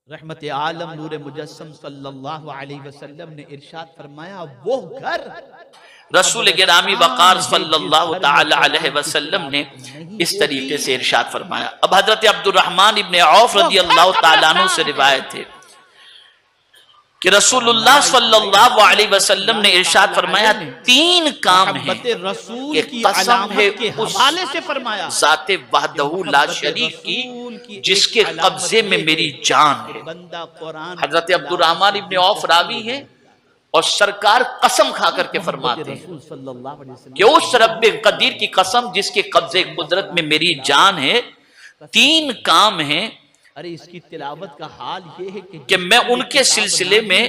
रहमत आलम नूर मुजस्सम सल्लल्लाहु अलैहि वसल्लम ने इरशाद फरमाया, वो घर रसूल गिरामी वक़ार सल्लल्लाहु ताला अलैहि वसल्लम ने इस तरीके से इरशाद फरमाया। अब हजरत अब्दुर्रहमान इब्ने औफ रज़ी अल्लाह ताला अन्हु से रिवायत है कि रसूलुल्लाह सल्लल्लाहु अलैहि वसल्लम ने इरशाद फरमाया, तीन काम हैं रसूल की कसम है के हवाले से फरमाया, ज़ाते वहदहू ला शरीक की जिसके कब्जे में मेरी जान है। बंदा कुरान हजरत अब्दुर्रहमान इब्ने औफ रावी है और सरकार कसम खा करके फरमाते हैं कि उस रब्बे कदीर की कसम जिसके कब्जे कुदरत में मेरी जान है, तीन काम हैं। अरे इसकी तिलावत का हाल ये है कि मैं उनके सिलसिले में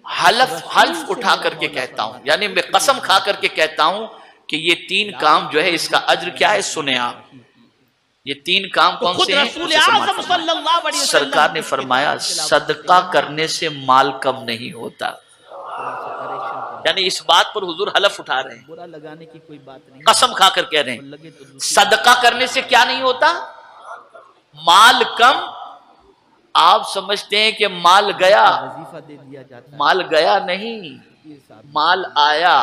हल्फ उठा करके कहता हूं, यानी मैं कसम खा करके कहता हूं कि ये तीन काम जो है इसका अज्र क्या है, सुने आप। ये तीन काम कौन से हैं? सरकार ने फरमाया, सदका करने से माल कम नहीं होता। यानी इस बात पर हुजूर हलफ उठा रहे हैं, बुरा लगाने की कोई बात नहीं, कसम खाकर कह रहे हैं सदका करने से क्या नहीं होता, माल कम। आप समझते हैं कि माल गया, वजीफा दे दिया जाता, माल गया नहीं, माल आया,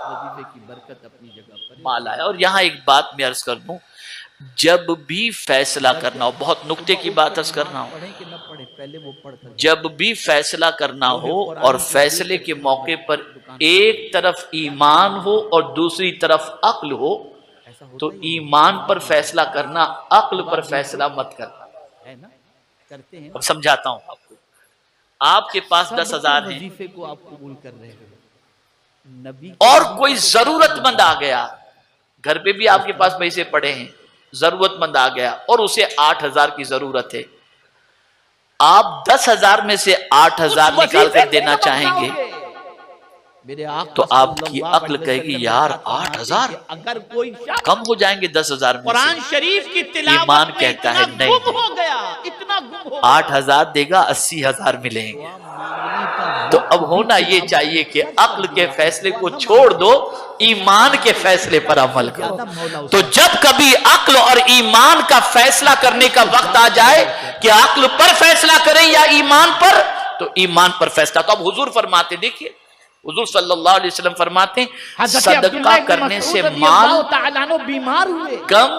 वजीफे की बरकत अपनी जगह पर माल आया। और यहाँ एक बात मैं अर्ज कर दूं, जब भी फैसला करना हो, बहुत नुक्ते की बात अर्ज कर रहा हूं, पढ़े कि न पढ़े पहले वो पढ़ कर, जब भी फैसला करना हो और फैसले के मौके पर एक तरफ ईमान हो और दूसरी तरफ अक्ल हो, तो ईमान पर फैसला करना, अक्ल पर फैसला मत करना है ना, करते हैं। अब समझाता हूं आपको। आपके पास 10,000 हैं वजीफे को आप कबूल कर रहे हो, नबी और कोई जरूरतमंद आ गया, घर पे भी आपके पास पैसे पड़े हैं, जरूरतमंद आ गया और उसे 8,000 की जरूरत है, आप 10,000 में से 8,000 निकाल कर देना चाहेंगे, मेरे तो आपकी अक्ल कहेगी यार 8,000 अगर कोई कम हो जाएंगे 10,000 में कुरान से। शरीफ की तिलावत ईमान में कहता इतना है नहीं, गुम हो गया, इतना गुम हो 8,000 देगा, 80,000 मिलेंगे। तो अब होना ये चाहिए कि अक्ल के फैसले को छोड़ दो, ईमान के फैसले पर अमल करो। तो जब कभी अक्ल और ईमान का फैसला करने का वक्त आ जाए कि अक्ल पर फैसला करें या ईमान पर, तो ईमान पर फैसला। तो अब हुजूर फरमाते, देखिए हुजूर सल्लल्लाहु अलैहि वसल्लम फरमाते हैं, सदका करने से माल बीमार हुए कम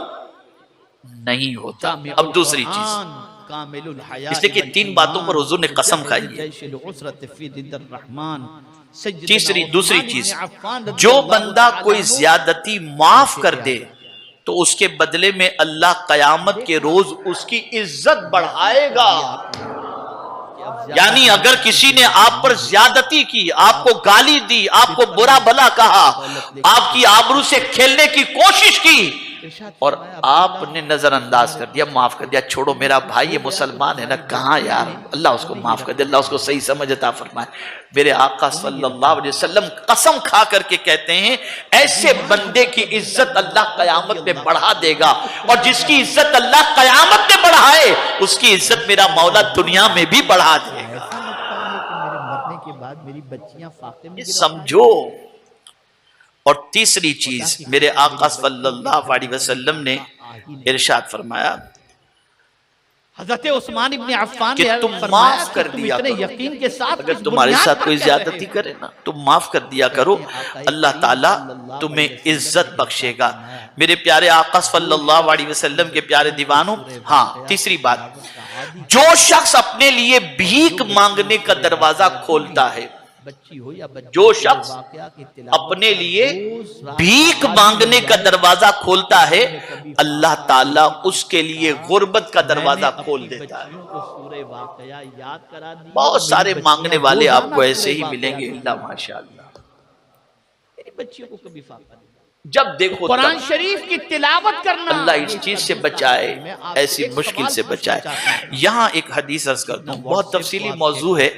नहीं होता। अब दूसरी चीज, इसलिए कि तीन बातों पर हुजूर ने कसम खाई है। दूसरी चीज, जो बंदा कोई ज्यादती माफ कर दे तो उसके बदले में अल्लाह कयामत के रोज उसकी इज्जत बढ़ाएगा। यानी अगर किसी ने आप पर ज्यादती की, आपको गाली दी, आपको बुरा भला कहा, आपकी आबरू से खेलने की कोशिश की और आपने नजरअंदाज कर दिया, माफ कर दिया, छोड़ो मेरा भाई ये मुसलमान है ना, कहाँ यार, अल्लाह उसको माफ कर दे, अल्लाह उसको सही समझ अता फरमाए। मेरे आका सल्लल्लाहु अलैहि वसल्लम कसम खा करके कहते हैं, ऐसे बंदे की इज्जत अल्लाह कयामत में बढ़ा देगा, और जिसकी इज्जत अल्लाह कयामत में बढ़ाए उसकी इज्जत मेरा मौला दुनिया में भी बढ़ा देगा। मेरे मरने के बाद मेरी बच्चियां फाके में समझो। और तीसरी चीज, मेरे आका सल्लल्लाहु अलैहि वसल्लम ने इरशाद फरमाया, हजरत उस्मान इब्ने अफ़्फ़ान कि तुम माफ कर दिया इतने करो, यकीन के साथ अगर तुम्हारे साथ कोई ज्यादती करे ना, तुम माफ कर दिया करो, अल्लाह ताला तुम्हें इज्जत बख्शेगा। मेरे प्यारे आका सल्लल्लाहु अलैहि वसल्लम के प्यारे दीवानों, हाँ तीसरी बात, जो शख्स अपने लिए भीख मांगने का दरवाजा खोलता है, बच्ची हो या बच्चा, जो शख्स अपने लिए भीख मांगने का दरवाजा खोलता है, अल्लाह ताला उसके लिए गुर्बत का दरवाजा खोल देता है। बहुत सारे मांगने वाले आपको ऐसे ही मिलेंगे, अल्लाह माशाअल्लाह। बच्चियों को कभी फाका नहीं, जब देखो कुरान शरीफ की तिलावत करना, अल्लाह इस चीज से बचाए, ऐसी मुश्किल से बचाए। यहाँ एक हदीस अर्ज कर दूं, बहुत तफसीली मौजू है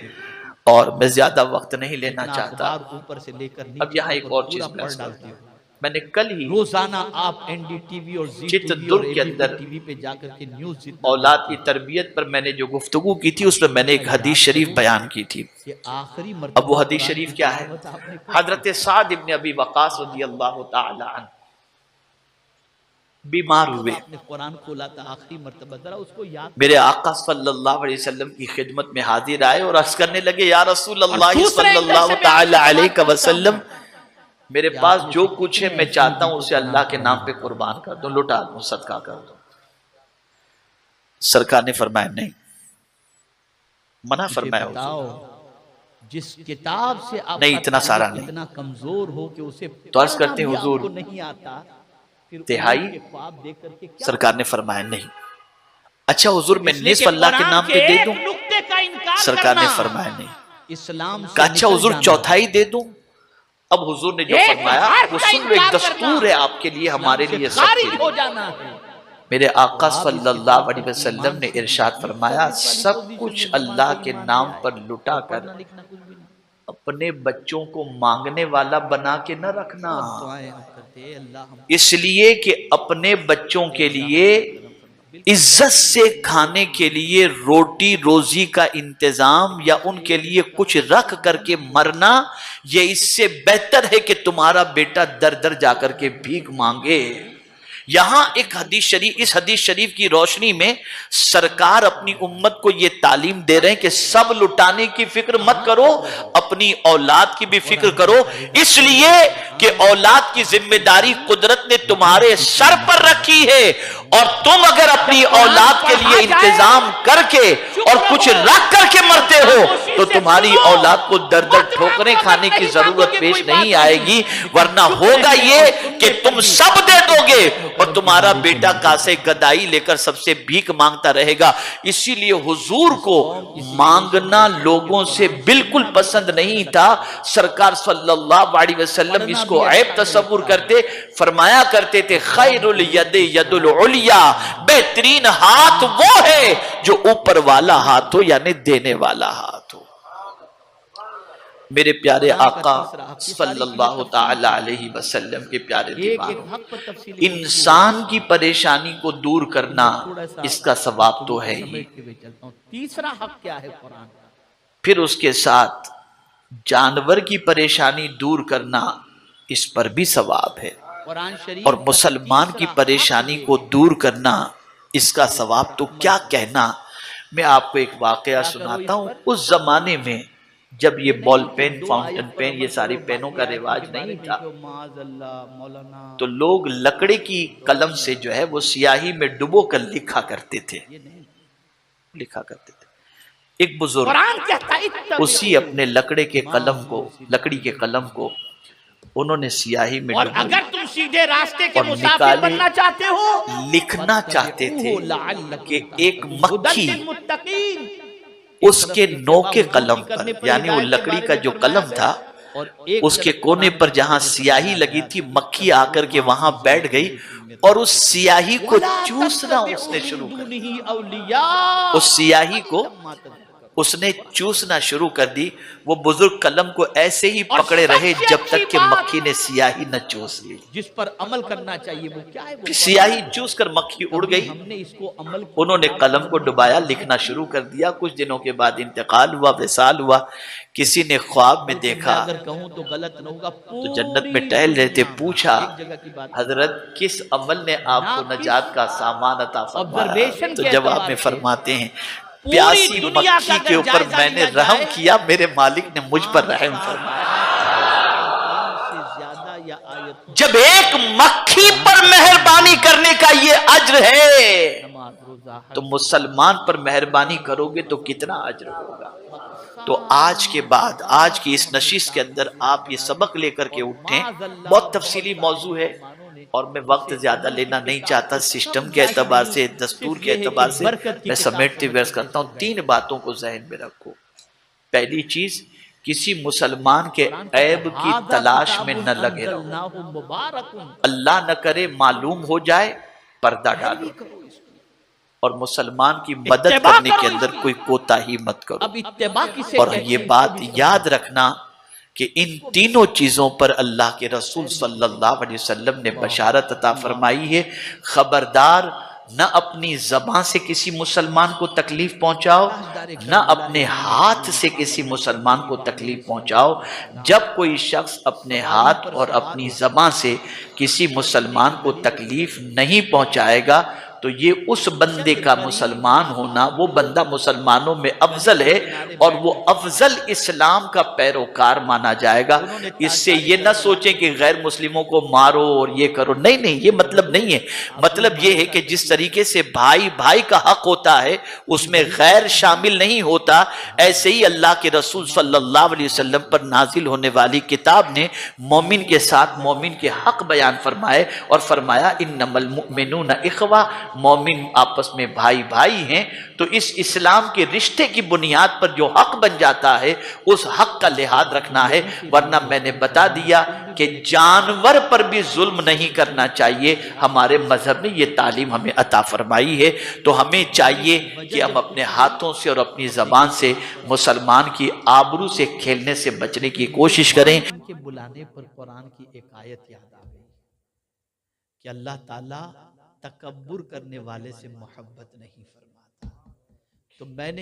और मैं ज्यादा वक्त नहीं लेना चाहता। ऊपर से लेकर अब यहाँ एक और चीज डालती हूँ, मैंने कल ही रोजाना आप एनडीटीवी और चित्रदुर्ग के अंदर टीवी पे जाकर के न्यूज़ औलाद की तरबियत पर मैंने जो गुफ्तगू की थी, उसमें मैंने एक हदीस शरीफ बयान की थी। आखिरी अब वो हदीस शरीफ क्या है? हजरत साद इब्ने अबी वक़ास रज़ियल्लाहु ताला अन्हु बीमार हुए, आपने कुरान खोला था आखिरी मर्तबा, जरा उसको याद। मेरे आका सल्लल्लाहु अलैहि वसल्लम की खिदमत में हाजिर आए और अर्ज करने लगे, या रसूल अल्लाह सल्लल्लाहु तआला अलैहि वसल्लम, मेरे पास जो कुछ है मैं चाहता हूं उसे अल्लाह के नाम पे कुर्बान कर दूं, लुटा दूं, सदका कर दूं। सरकार ने फरमाया नहीं, मना फरमाया। बताओ, जिस किताब से आप नहीं, इतना सारा नहीं। इतना कमजोर हो कि उसे तो अर्ज करते हैं, हुजूर, आपको नहीं आता, फिर तिहाई के ख्वाब देख करके क्या? सरकार ने फरमाया नहीं। अच्छा हुजूर, मैं निस्फ अल्लाह के नाम पे दे दूं? सरकार ने फरमाया नहीं। इस्लाम का अच्छा हुजूर चौथाई दे दूं? अब हुजूर ने जो फरमाया वो सुन, एक दस्तूर है आपके लिए, हमारे लिए सब हो जाना है। मेरे आका सल्लल्लाहु अलैहि वसल्लम ने इरशाद फरमाया, सब कुछ अल्लाह के नाम पर लुटा कर अपने बच्चों को मांगने वाला बना के न रखना, इसलिए कि अपने बच्चों के लिए इज्जत से खाने के लिए रोटी रोजी का इंतजाम या उनके लिए कुछ रख करके मरना, ये इससे बेहतर है कि तुम्हारा बेटा दर दर जाकर के भीख मांगे। यहां एक हदीस शरीफ, इस हदीस शरीफ की रोशनी में सरकार अपनी उम्मत को यह तालीम दे रहे हैं कि सब लुटाने की फिक्र मत करो, अपनी औलाद की भी फिक्र करो, इसलिए कि औलाद की जिम्मेदारी कुदरत ने तुम्हारे सर पर रखी है, और तुम अगर अपनी औलाद के लिए इंतजाम करके और कुछ रख करके मरते हो तो तुम्हारी औलाद को दर दर ठोकरें खाने की जरूरत पेश नहीं आएगी, वरना होगा ये कि तुम सब दे दोगे और तुम्हारा बेटा कासे गदाई लेकर सबसे भीख मांगता रहेगा। इसीलिए हुजूर को मांगना लोगों से बिल्कुल पसंद नहीं था। सरकार सल्लल्लाहु अलैहि वसल्लम इसको ऐब तसव्वुर करते, फरमाया करते थे, खैरुल यदे यदुल उलिया, बेहतरीन हाथ वो है जो ऊपर वाला हाथ हो, यानी देने वाला हाथ हो। मेरे प्यारे आका सल्लल्लाहु ताला अलैहि वसल्लम के प्यारे दीवारों, इंसान की परेशानी को दूर करना इसका सवाब तो है ही, तीसरा हक क्या है कुरान? फिर उसके साथ जानवर की परेशानी दूर करना, इस पर भी सवाब है, और मुसलमान की परेशानी को दूर करना, इसका सवाब तो क्या कहना। मैं आपको एक वाकया सुनाता हूं। उस जमाने में जब ये बॉल पेन, फाउंटेन पेन, ये सारी पेनों का रिवाज नहीं था, तो लोग लकड़ी की कलम से जो है वो स्याही में डुबो कर लिखा करते थे। एक बुजुर्ग उसी अपने लकड़ी के कलम को उन्होंने स्याही में, और अगर तुम सीधे रास्ते के मुसाफिर बनना चाहते हो, लिखना चाहते थे कि एक मक्खी उसके नोके कलम पर, यानी वो लकड़ी का जो कलम था उसके कोने पर जहां स्याही लगी थी, मक्खी आकर के वहां बैठ गई और उस स्याही को चूसना उसने शुरू कर दिया। उस स्याही को उसने चूसना शुरू कर दी। वो बुजुर्ग कलम को ऐसे ही पकड़े रहे जब तक कि मक्खी ने स्याही न चूस ली। जिस पर अमल करना चाहिए वो क्या है? वो स्याही चूस कर मक्खी उड़ गई। हमने इसको अमल, उन्होंने कलम को डुबाया, लिखना शुरू कर दिया। कुछ दिनों के बाद इंतकाल हुआ, विसाल हुआ। किसी ने ख्वाब में देखा, अगर कहूं तो गलत न होगा, तो जन्नत में टहल रहे थे, पूछा, हजरत किस अमल ने आपको नजात का सामान अता फरमाया? तो जवाब में फरमाते हैं, प्यासी मक्खी के ऊपर मैंने रहम किया, मेरे मालिक ने मुझ पर रहम फरमाया। जब एक मक्खी पर मेहरबानी करने का ये अज्र है, तो मुसलमान पर मेहरबानी करोगे तो कितना अज्र होगा। तो आज के बाद, आज की इस नशिश के अंदर आप ये सबक लेकर के उठें। बहुत तफसीली मौजू है और मैं वक्त ज्यादा लेना नहीं चाहता। सिस्टम के एतबार से, दस्तूर के एतबार से मैं समेटते व्यर्थ करता हूँ। 3 बातों को जहन में रखो। पहली चीज, किसी मुसलमान के ऐब की तलाश में न लगे रहो। अल्लाह न करे मालूम हो जाए, पर्दा डालो, और मुसलमान की मदद करने के अंदर कोई कोताही मत करो। और ये बात याद रखना कि इन तीनों चीजों पर अल्लाह के रसूल सल्लल्लाहु अलैहि वसल्लम ने बशारत अता फरमाई है। खबरदार, न अपनी जबान से किसी मुसलमान को तकलीफ पहुंचाओ, न अपने हाथ से किसी मुसलमान को तकलीफ पहुंचाओ। जब कोई शख्स अपने हाथ और अपनी जबान से किसी मुसलमान को तकलीफ नहीं पहुंचाएगा तो ये उस बंदे का मुसलमान होना, वो बंदा मुसलमानों में अफजल है और वो अफजल इस्लाम का पैरोकार माना जाएगा। इससे ये ना सोचें कि गैर मुस्लिमों को मारो और ये करो, नहीं नहीं, ये मतलब नहीं है। मतलब ये है कि जिस तरीके से भाई भाई का हक होता है उसमें गैर शामिल नहीं होता, ऐसे ही अल्लाह के रसूल सल्लल्लाहु अलैहि वसल्लम पर नाजिल होने वाली किताब ने मोमिन के साथ मोमिन के हक बयान फरमाए और फरमाया इन्नमल मुमिनूना इख्वा, मोमिन आपस में भाई भाई हैं। तो इस इस्लाम के रिश्ते की बुनियाद पर जो हक बन जाता है उस हक का लिहाज रखना है। वरना मैंने बता दिया कि जानवर पर भी जुल्म नहीं करना चाहिए। हमारे मजहब ने यह तालीम हमें अता फरमाई है। तो हमें चाहिए कि हम अपने हाथों से और अपनी जबान से मुसलमान की आबरू से खेलने से बचने की कोशिश करें। उनके बुलाने पर कुरान की एक आयत याद आ गई कि अल्लाह ताला तकब्बुर करने वाले से मोहब्बत नहीं फरमाता। तो मैंने